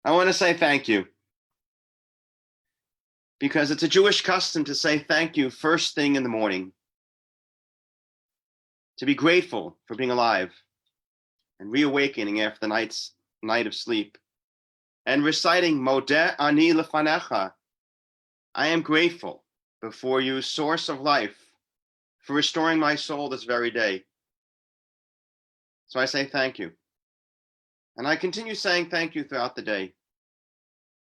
I want to say thank you because it's a Jewish custom to say thank you first thing in the morning, to be grateful for being alive and reawakening after the night of sleep, and reciting Modeh Ani Lefanecha. I am grateful before you, source of life, for restoring my soul this very day. So I say thank you. And I continue saying thank you throughout the day.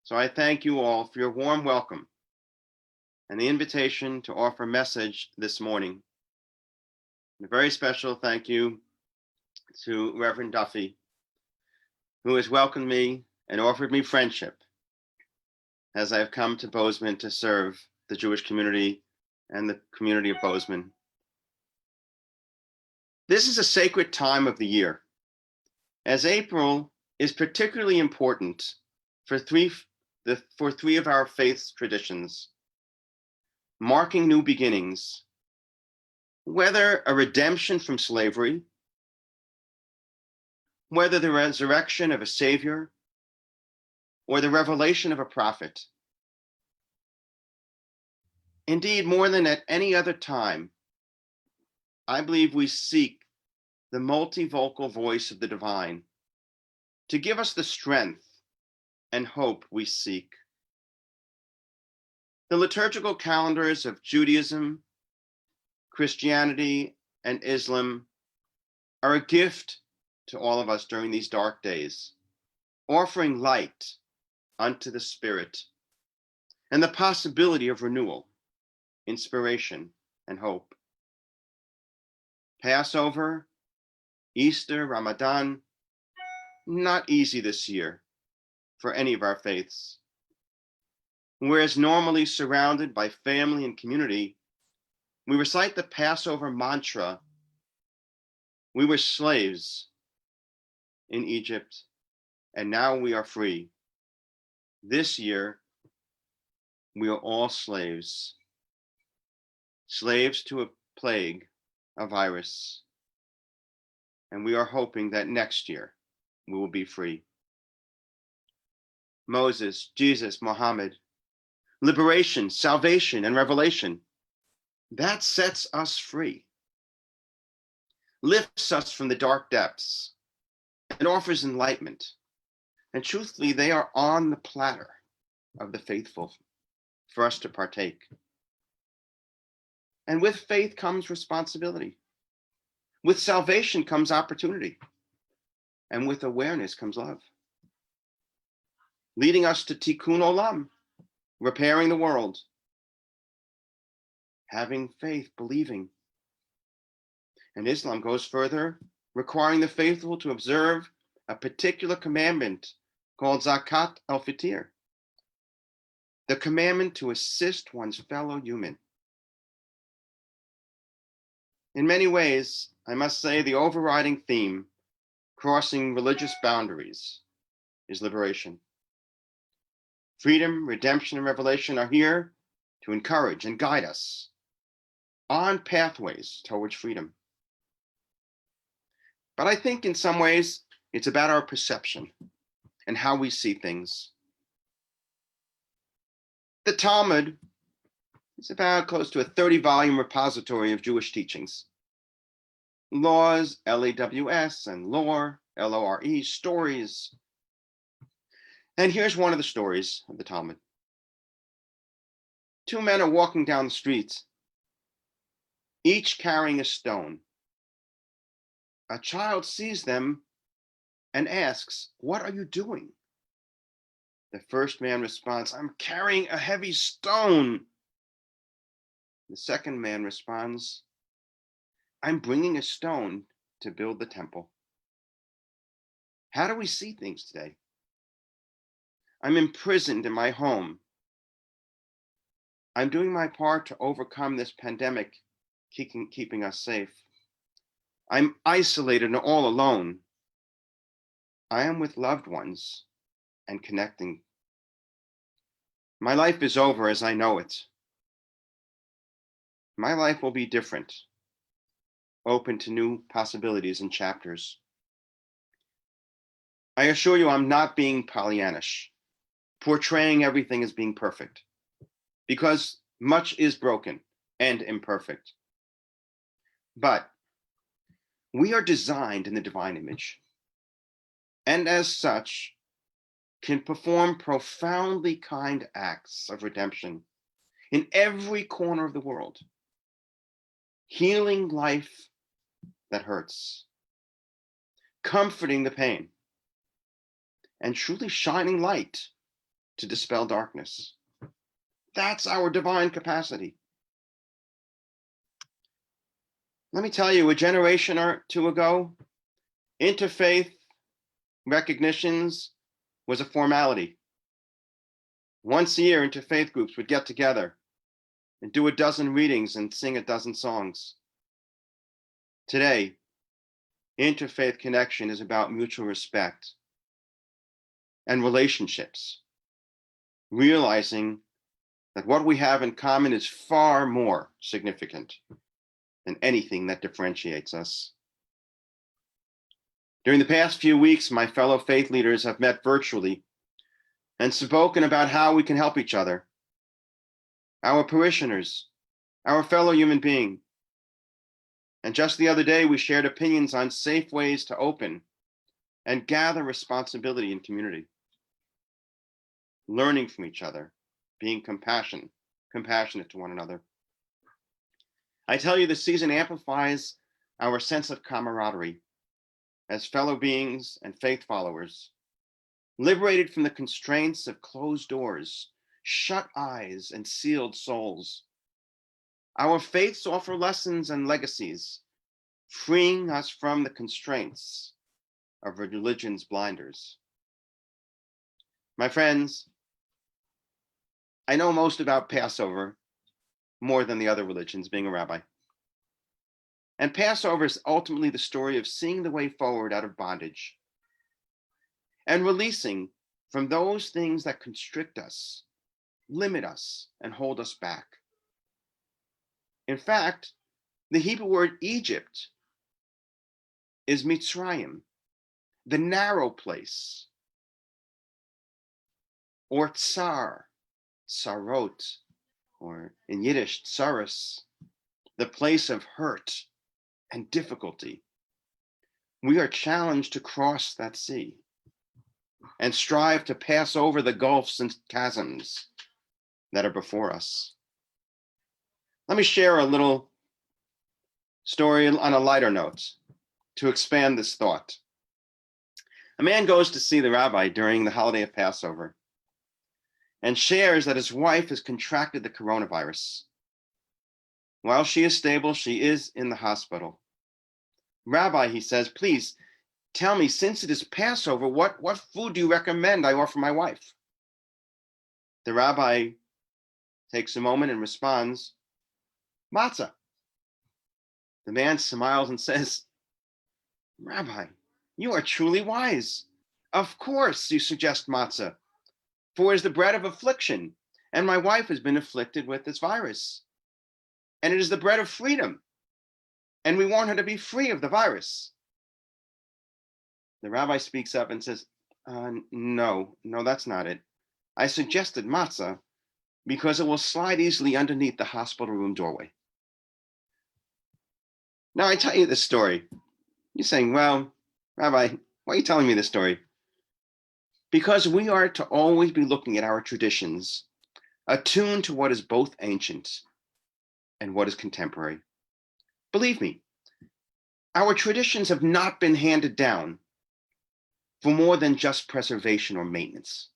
So I thank you all for your warm welcome and the invitation to offer a message this morning. And a very special thank you to Reverend Duffy, who has welcomed me and offered me friendship as I have come to Bozeman to serve the Jewish community and the community of Bozeman. This is a sacred time of the year, as April is particularly important for three of our faith's traditions, marking new beginnings, whether a redemption from slavery, whether the resurrection of a savior, or the revelation of a prophet. Indeed, more than at any other time, I believe we seek the multivocal voice of the divine to give us the strength and hope we seek. The liturgical calendars of Judaism, Christianity, and Islam are a gift to all of us during these dark days, offering light unto the Spirit and the possibility of renewal, inspiration, and hope. Passover, Easter, Ramadan, not easy this year for any of our faiths. Whereas normally surrounded by family and community, we recite the Passover mantra, we were slaves in Egypt, and now we are free. This year, we are all slaves, slaves to a plague, a virus, and we are hoping that next year we will be free. Moses, Jesus, Muhammad, liberation, salvation, and revelation, that sets us free, lifts us from the dark depths, and offers enlightenment. And truthfully, they are on the platter of the faithful for us to partake. And with faith comes responsibility. With salvation comes opportunity. And with awareness comes love, leading us to tikkun olam, repairing the world, having faith, believing. And Islam goes further, requiring the faithful to observe a particular commandment called Zakat al-Fitr, the commandment to assist one's fellow human. In many ways, I must say the overriding theme, crossing religious boundaries, is liberation. Freedom, redemption, and revelation are here to encourage and guide us on pathways towards freedom. But I think in some ways, it's about our perception and how we see things. The Talmud is about close to a 30-volume repository of Jewish teachings. Laws, L-A-W-S, and lore, L-O-R-E, stories. And here's one of the stories of the Talmud. Two men are walking down the street, each carrying a stone. A child sees them and asks, "What are you doing?" The first man responds, "I'm carrying a heavy stone." The second man responds, "I'm bringing a stone to build the temple." How do we see things today? I'm imprisoned in my home. I'm doing my part to overcome this pandemic, keeping us safe. I'm isolated and all alone. I am with loved ones and connecting. My life is over as I know it. My life will be different, open to new possibilities and chapters. I assure you I'm not being Pollyannish, portraying everything as being perfect, because much is broken and imperfect. But we are designed in the divine image, and as such, can perform profoundly kind acts of redemption in every corner of the world, healing life that hurts, comforting the pain, and truly shining light to dispel darkness. That's our divine capacity. Let me tell you, a generation or two ago, interfaith recognitions was a formality. Once a year, interfaith groups would get together and do a dozen readings and sing a dozen songs. Today, interfaith connection is about mutual respect and relationships, realizing that what we have in common is far more significant than anything that differentiates us. During the past few weeks, my fellow faith leaders have met virtually and spoken about how we can help each other, our parishioners, our fellow human being. And just the other day, we shared opinions on safe ways to open and gather responsibility in community, learning from each other, being compassionate to one another. I tell you, the season amplifies our sense of camaraderie as fellow beings and faith followers, liberated from the constraints of closed doors, shut eyes, and sealed souls. Our faiths offer lessons and legacies, freeing us from the constraints of religion's blinders. My friends, I know most about Passover, more than the other religions, being a rabbi. And Passover is ultimately the story of seeing the way forward out of bondage and releasing from those things that constrict us, limit us, and hold us back. In fact, the Hebrew word Egypt is Mitzrayim, the narrow place, or Tsar, Tsarot, or in Yiddish, Tsaris, the place of hurt and difficulty. We are challenged to cross that sea and strive to pass over the gulfs and chasms that are before us. Let me share a little story on a lighter note to expand this thought. A man goes to see the rabbi during the holiday of Passover and shares that his wife has contracted the coronavirus. While she is stable, she is in the hospital. Rabbi, he says, please tell me, since it is Passover, what food do you recommend I offer my wife? The rabbi takes a moment and responds, matzah. The man smiles and says, Rabbi, you are truly wise. Of course you suggest matzah, for it is the bread of affliction, and my wife has been afflicted with this virus. And it is the bread of freedom, and we want her to be free of the virus. The rabbi speaks up and says, no, that's not it. I suggested matzah because it will slide easily underneath the hospital room doorway. Now I tell you this story. You're saying, well, Rabbi, why are you telling me this story? Because we are to always be looking at our traditions, attuned to what is both ancient and what is contemporary. Believe me, our traditions have not been handed down for more than just preservation or maintenance.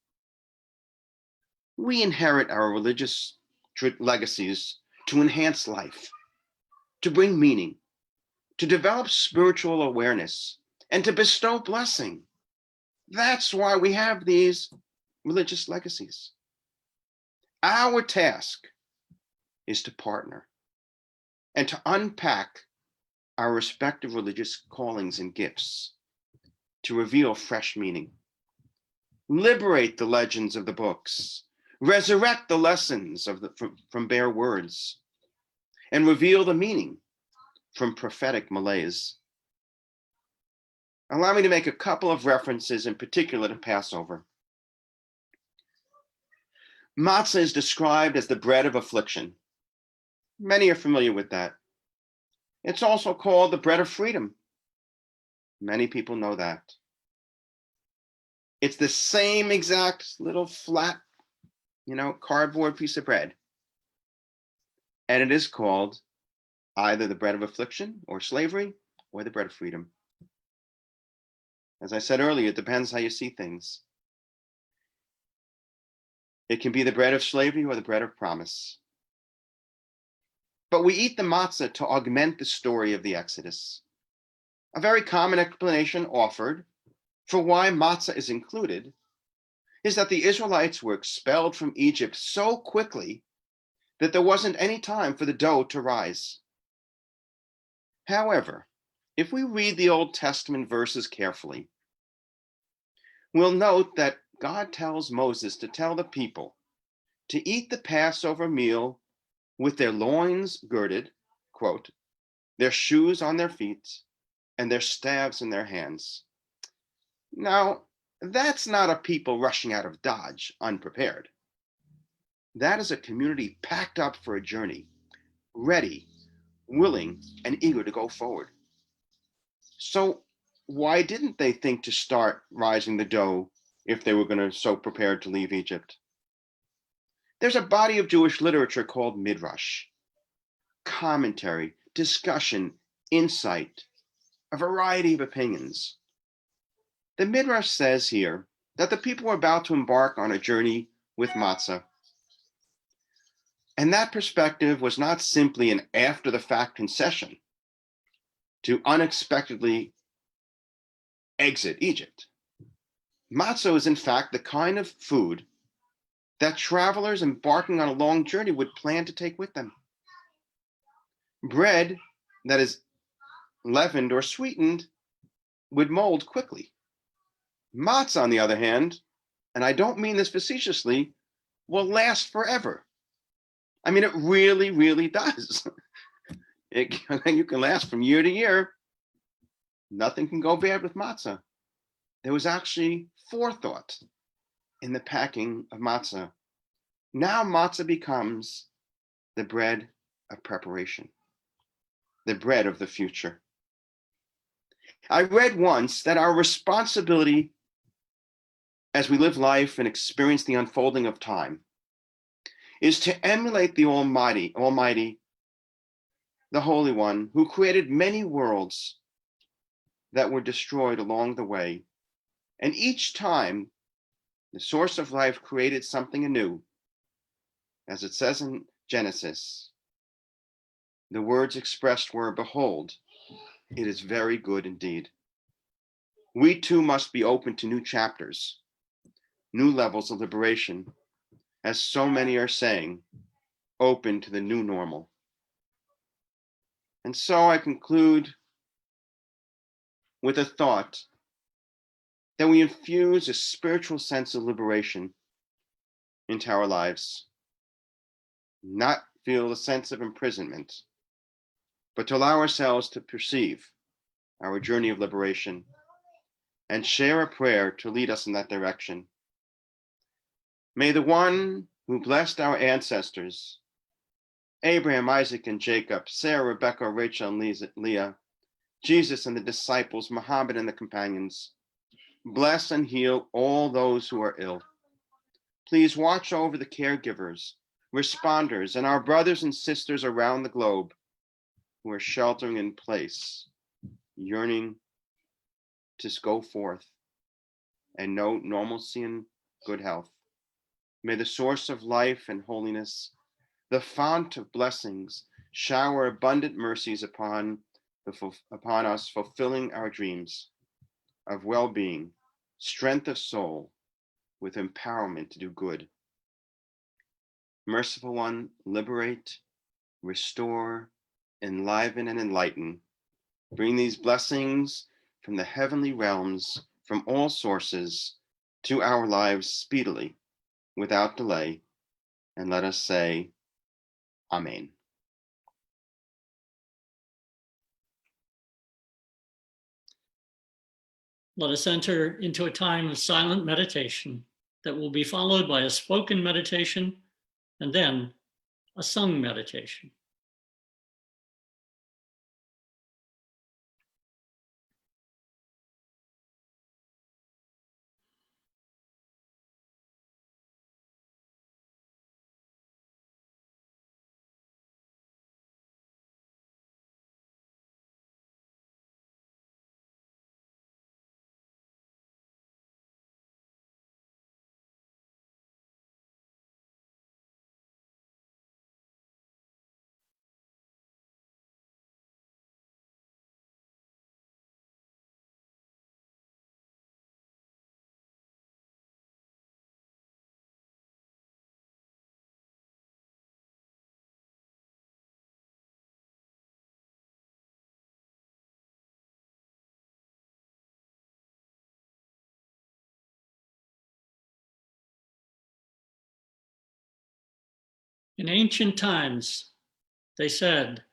We inherit our religious legacies to enhance life, to bring meaning, to develop spiritual awareness, and to bestow blessing. That's why we have these religious legacies. Our task is to partner and to unpack our respective religious callings and gifts to reveal fresh meaning, liberate the legends of the books, resurrect the lessons from bare words, and reveal the meaning from prophetic malaise. Allow me to make a couple of references in particular to Passover. Matzah is described as the bread of affliction. Many are familiar with that. It's also called the bread of freedom. Many people know that. It's the same exact little flat, cardboard piece of bread. And it is called either the bread of affliction or slavery or the bread of freedom. As I said earlier, it depends how you see things. It can be the bread of slavery or the bread of promise. But we eat the matzah to augment the story of the Exodus. A very common explanation offered for why matzah is included is that the Israelites were expelled from Egypt so quickly that there wasn't any time for the dough to rise. However, if we read the Old Testament verses carefully, we'll note that God tells Moses to tell the people to eat the Passover meal with their loins girded, quote, their shoes on their feet, and their staves in their hands. Now, that's not a people rushing out of Dodge unprepared. That is a community packed up for a journey, ready, willing, and eager to go forward. So why didn't they think to start rising the dough if they were going to so prepared to leave Egypt? There's a body of Jewish literature called Midrash. Commentary, discussion, insight, a variety of opinions. The Midrash says here that the people were about to embark on a journey with matzah. And that perspective was not simply an after-the-fact concession to unexpectedly exit Egypt. Matzah is in fact the kind of food that travelers embarking on a long journey would plan to take with them. Bread that is leavened or sweetened would mold quickly. Matzah, on the other hand, and I don't mean this facetiously, will last forever. I mean, it really, really does. You can last from year to year. Nothing can go bad with matzah. There was actually forethought in the packing of matzah. Now matzah becomes the bread of preparation, the bread of the future. I read once that our responsibility as we live life and experience the unfolding of time is to emulate the Almighty, the Holy One, who created many worlds that were destroyed along the way. And each time the source of life created something anew. As it says in Genesis, the words expressed were, "Behold, it is very good indeed." We too must be open to new chapters, new levels of liberation, as so many are saying, open to the new normal. And so I conclude with a thought that we infuse a spiritual sense of liberation into our lives, not feel a sense of imprisonment, but to allow ourselves to perceive our journey of liberation and share a prayer to lead us in that direction. May the one who blessed our ancestors, Abraham, Isaac, and Jacob, Sarah, Rebecca, Rachel, and Leah, Jesus and the disciples, Muhammad and the companions, bless and heal all those who are ill. Please watch over the caregivers, responders, and our brothers and sisters around the globe who are sheltering in place, yearning to go forth and know normalcy and good health. May the source of life and holiness, the fount of blessings, shower abundant mercies upon us, fulfilling our dreams of well-being, strength of soul, with empowerment to do good. Merciful One, liberate, restore, enliven, and enlighten. Bring these blessings from the heavenly realms, from all sources, to our lives speedily, without delay, and let us say, Amen. let us enter into a time of silent meditation that will be followed by a spoken meditation and then a sung meditation. In ancient times, they said,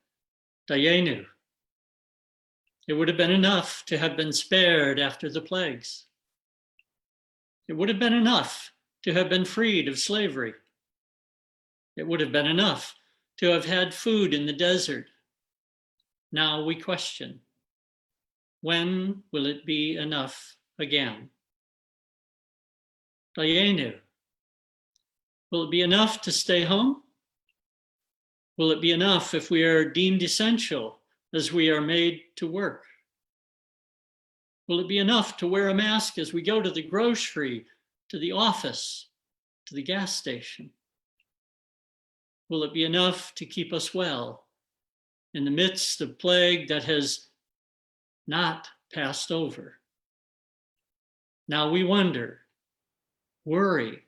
Dayenu. It would have been enough to have been spared after the plagues. It would have been enough to have been freed of slavery. It would have been enough to have had food in the desert. Now we question, when will it be enough again? Dayenu. Will it be enough to stay home? Will it be enough if we are deemed essential as we are made to work? Will it be enough to wear a mask as we go to the grocery, to the office, to the gas station? Will it be enough to keep us well in the midst of plague that has not passed over? Now we wonder, worry,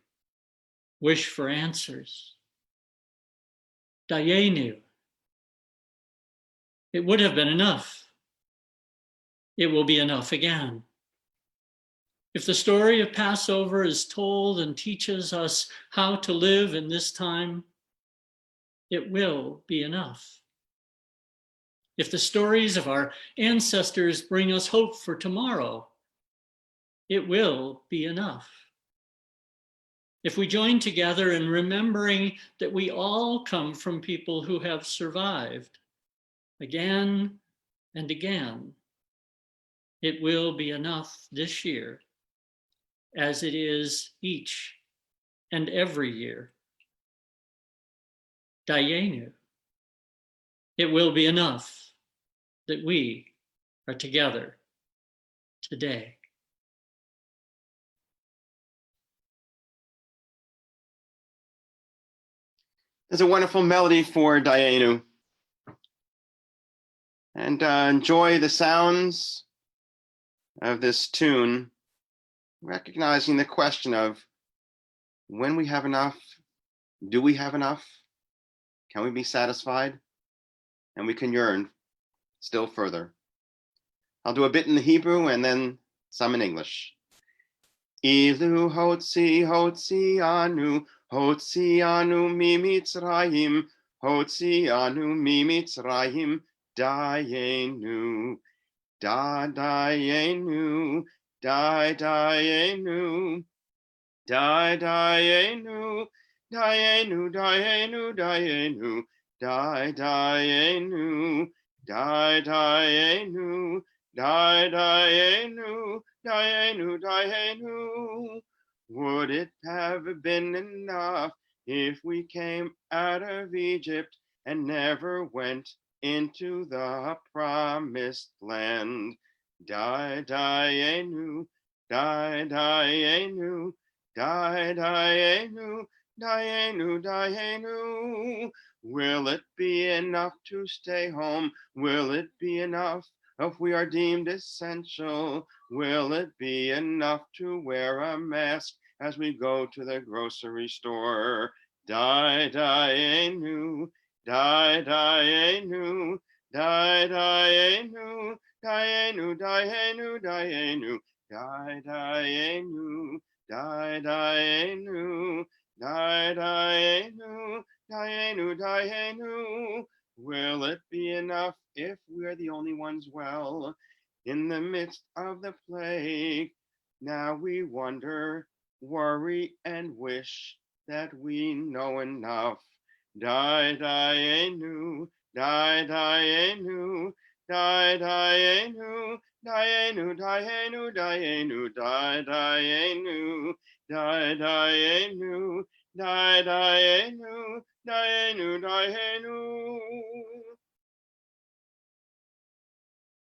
wish for answers. Dayenu. It would have been enough. It will be enough again. If the story of Passover is told and teaches us how to live in this time, it will be enough. If the stories of our ancestors bring us hope for tomorrow, it will be enough. If we join together in remembering that we all come from people who have survived again and again, it will be enough this year, as it is each and every year. Dayenu. It will be enough that we are together today. There's a wonderful melody for Dayenu. And enjoy the sounds of this tune, recognizing the question of when we have enough, do we have enough? Can we be satisfied? And we can yearn still further. I'll do a bit in the Hebrew and then some in English. Ilu hotzi hotzi anu mi Mitzrayim, hotzi anu mi Mitzrayim, dayenu, dayenu, dayenu, dayenu, dayenu, dayenu, dayenu, dayenu, dayenu, dayenu, dayenu, dayenu. Would it have been enough if we came out of Egypt and never went into the promised land? Dayenu, dayenu, dayenu, dayenu, dayenu. Will it be enough to stay home? Will it be enough if we are deemed essential? Will it be enough to wear a mask as we go to the grocery store? Dayenu, dayenu, dayenu, dayenu, dayenu, dayenu, dayenu, dayenu, dayenu, dayenu, dayenu. Will it be enough if we're the only ones well? in the midst of the plague. Now we wonder, worry, and wish that we know enough. Die, Dayenu, die, Dayenu, die, Dayenu, Dayenu, Dayenu, Dayenu, die, Dayenu, die, Dayenu, die, Dayenu, Dayenu, Dayenu.